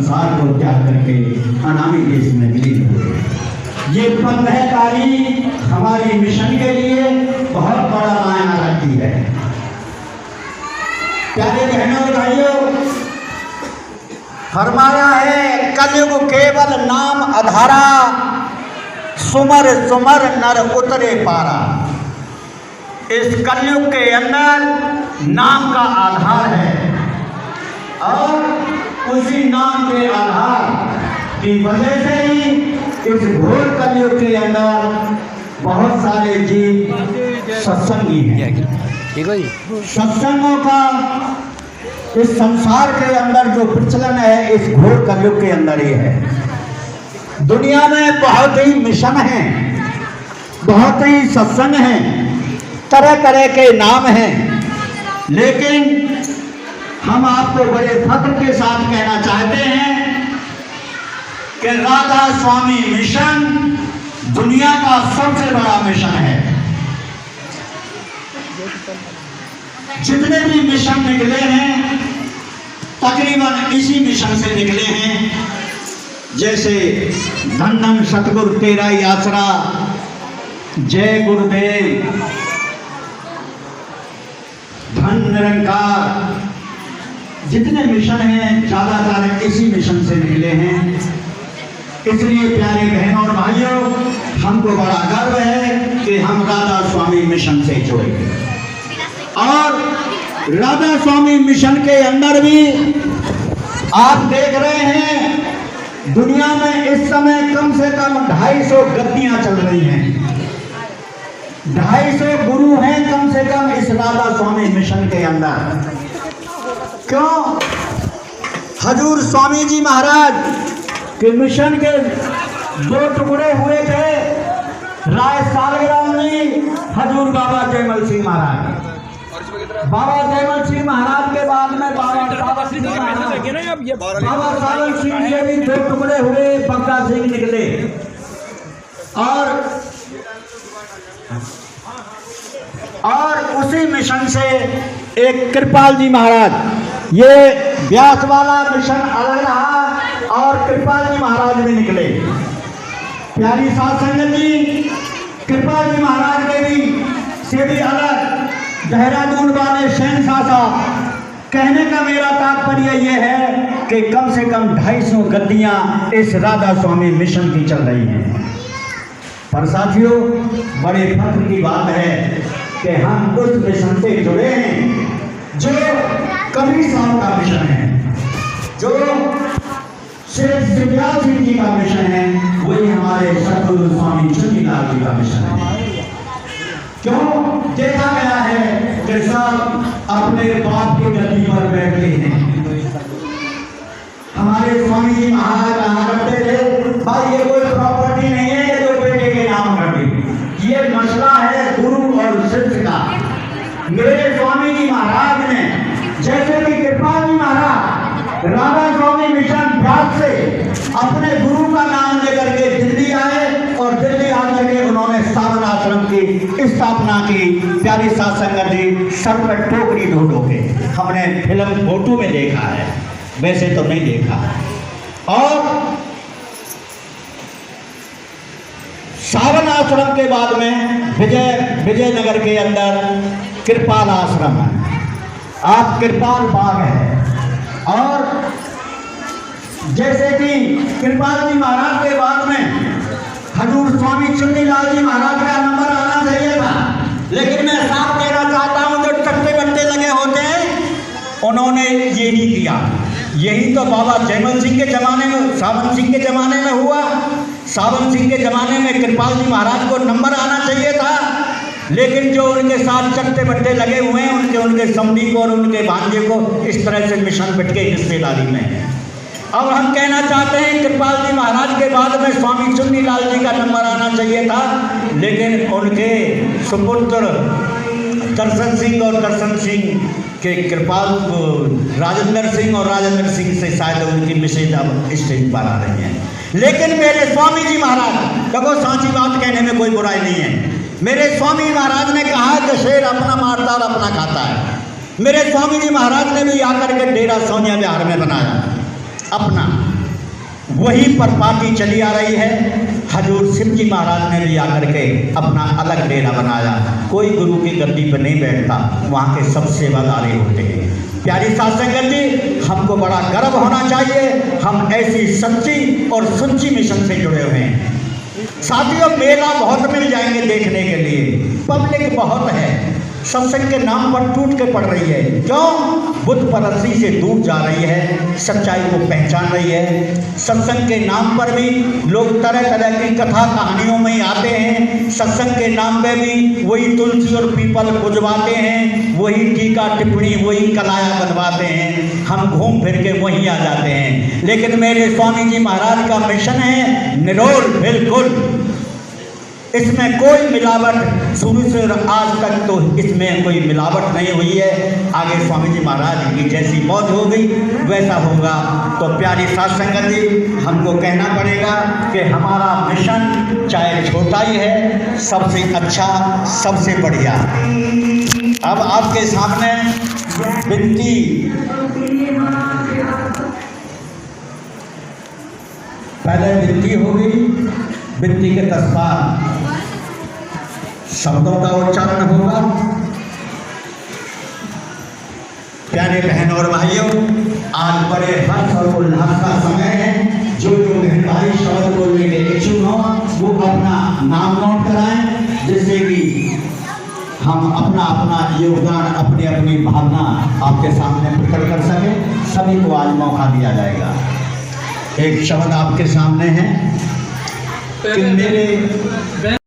संसार को त्याग करके अनामी देश में विलीन हुए। ये 15 तारीख हमारी मिशन के लिए बहुत बड़ा मायना रखती है। प्यारे बहनों और भाइयों, फरमाया है कलयुग केवल नाम आधारा, सुमर सुमर नर उतरे पारा। इस कलयुग के अंदर नाम का आधार है और उसी नाम के आधार की वजह से ही इस घोर कलयुग के अंदर बहुत सारे जीव सत्संगी हैं। सत्संगों का इस संसार के अंदर जो प्रचलन है इस घोर कलयुग के अंदर ही है। दुनिया में बहुत ही मिशन हैं, बहुत ही सत्संग हैं, तरह तरह के नाम हैं, लेकिन हम आपको बड़े फख्र के साथ कहना चाहते हैं कि राधा स्वामी मिशन दुनिया का सबसे बड़ा मिशन है। जितने भी मिशन निकले हैं तकरीबन इसी मिशन से निकले हैं। जैसे धन धन सतगुरु तेरा ही आसरा, जय गुरुदेव, धन निरंकार, जितने मिशन हैं ज़्यादातर इसी मिशन से निकले हैं। इसलिए प्यारे बहनों और भाइयों, हमको बड़ा गर्व है कि हम राधा स्वामी मिशन से जुड़े। और राधा स्वामी मिशन के अंदर भी आप देख रहे हैं दुनिया में इस समय कम से कम 250 गद्दियां चल रही हैं। 250 गुरु हैं कम से कम इस राधा स्वामी मिशन के अंदर। क्यों? हजूर स्वामी जी महाराज के मिशन के 2 टुकड़े हुए थे, राय सालग्राम में हजूर बाबा जयमल सिंह महाराज। बाबा जयमल सिंह महाराज के बाद में बाबा सावन सिंह के भी 2 टुकड़े हुए, बग्गा सिंह निकले। और उसी मिशन से एक कृपाल जी महाराज, ये व्यास वाला मिशन अलग रहा और कृपाल जी महाराज भी निकले। प्यारी साध संगत जी, कृपाल जी महाराज के भी से भी अलग देहरादून वाले शहनशाह साहब। कहने का मेरा तात्पर्य यह है कि कम से कम 250 गद्दियां इस राधा स्वामी मिशन की चल रही हैं। पर साथियों, बड़े फख्र की बात है कि हम उस मिशन से जुड़े हैं जो कबीर साहब का मिशन है, जो श्री शिवलाल सिंह जी का मिशन है, वही हमारे सतगुरु स्वामी चुन्नीलाल जी का मिशन है। क्यों? देखा गया है कि सब अपने बाप की गद्दी पर बैठे हैं। हमारे स्वामी जी महाराज कहा करते थे, भाई ये कोई प्रॉपर्टी नहीं है ये तो बेटे के नाम कर दी, ये मसला है गुरु और शिष्य का। मेरे स्वामी जी महाराज ने, जैसे कि कृपाल जी महाराज राधा स्वामी मिशन व्यास से अपने गुरु का नाम लेकर के दिल्ली आए और दिल्ली आकर के उन्होंने सावन आश्रम की स्थापना की। प्यारी साध संगत जी, सर पर टोकरी ढो ढो के हमने फिल्म फोटो में देखा है, वैसे तो नहीं देखा। और सावन आश्रम के बाद में विजयनगर के अंदर कृपाल आश्रम है, आप कृपाल बाग है। और जैसे कि कृपाल जी महाराज के बाद में हजूर स्वामी चुन्नीलाल जी महाराज का नंबर आना चाहिए था, लेकिन मैं साफ कहना चाहता हूं जो टट्टे बट्टे लगे होते हैं उन्होंने ये नहीं किया। यही तो बाबा जयमल सिंह के जमाने में, सावन सिंह के जमाने में हुआ। सावन सिंह के जमाने में कृपाल जी महाराज को नंबर आना चाहिए था, लेकिन जो उनके साथ चट्टे बट्टे लगे हुए हैं उनके समधी को और उनके भांजे को इस तरह से मिशन बिट के हिस्सेदारी में। अब हम कहना चाहते हैं कृपाल जी महाराज के बाद में स्वामी चुन्नीलाल जी का नंबर आना चाहिए था, लेकिन उनके सुपुत्र दर्शन सिंह और दर्शन सिंह के कृपाल को राजेंद्र सिंह और राजेंद्र सिंह से शायद उनकी मिसेज अब स्टेज पर आ रही है। लेकिन मेरे स्वामी जी महाराज, देखो सांची बात कहने में कोई बुराई नहीं है, मेरे स्वामी महाराज ने कहा कि शेर अपना मारता और अपना खाता है। मेरे स्वामी जी महाराज ने भी आकर के डेरा सोनिया विहार में बनाया अपना वही पर पार्टी चली आ रही है। हजूर शिवजी महाराज ने भी आकर के अपना अलग डेरा बनाया। कोई गुरु की गद्दी पर नहीं बैठता, वहाँ के सब सेवादारी होते हैं। प्यारी साध संगत जी, हमको बड़ा गर्व होना चाहिए, हम ऐसी सच्ची और सच्ची मिशन से जुड़े हुए हैं। साथियों, मेला बहुत मिल जाएंगे देखने के लिए, पब्लिक बहुत है, सत्संग के नाम पर टूट के पड़ रही है। क्यों? बुद्ध परस्ती से दूर जा रही है, सच्चाई को पहचान रही है। सत्संग के नाम पर भी लोग तरह तरह की कथा कहानियों में आते हैं। सत्संग के नाम पे भी वही तुलसी और पीपल पुजवाते हैं, वही टीका टिप्पणी, वही कलाया बनवाते हैं। हम घूम फिर के वहीं आ जाते हैं। लेकिन मेरे स्वामी जी महाराज का मिशन है निरोल, बिल्कुल इसमें कोई मिलावट, शुरू से आज तक तो इसमें कोई मिलावट नहीं हुई है। आगे स्वामी जी महाराज की जैसी मौत होगी वैसा होगा। तो प्यारी साध संगत जी, हमको कहना पड़ेगा कि हमारा मिशन चाहे छोटा ही है, सबसे अच्छा, सबसे बढ़िया। अब आपके सामने विनती, पहले विनती होगी, विनती के तत्पर शब्दों का उच्चारण होगा। प्यारे बहन और भाइयों, आज बड़े हर्ष और उल्लास का समय है। जो बहन भाई शब्द बोलने के इच्छुक हो वो अपना नाम नोट कराएं, जिससे कि हम अपना अपना योगदान, अपनी अपनी भावना आपके सामने प्रकट कर सकें। सभी को आज मौका दिया जाएगा। एक शब्द आपके सामने है कि मेरे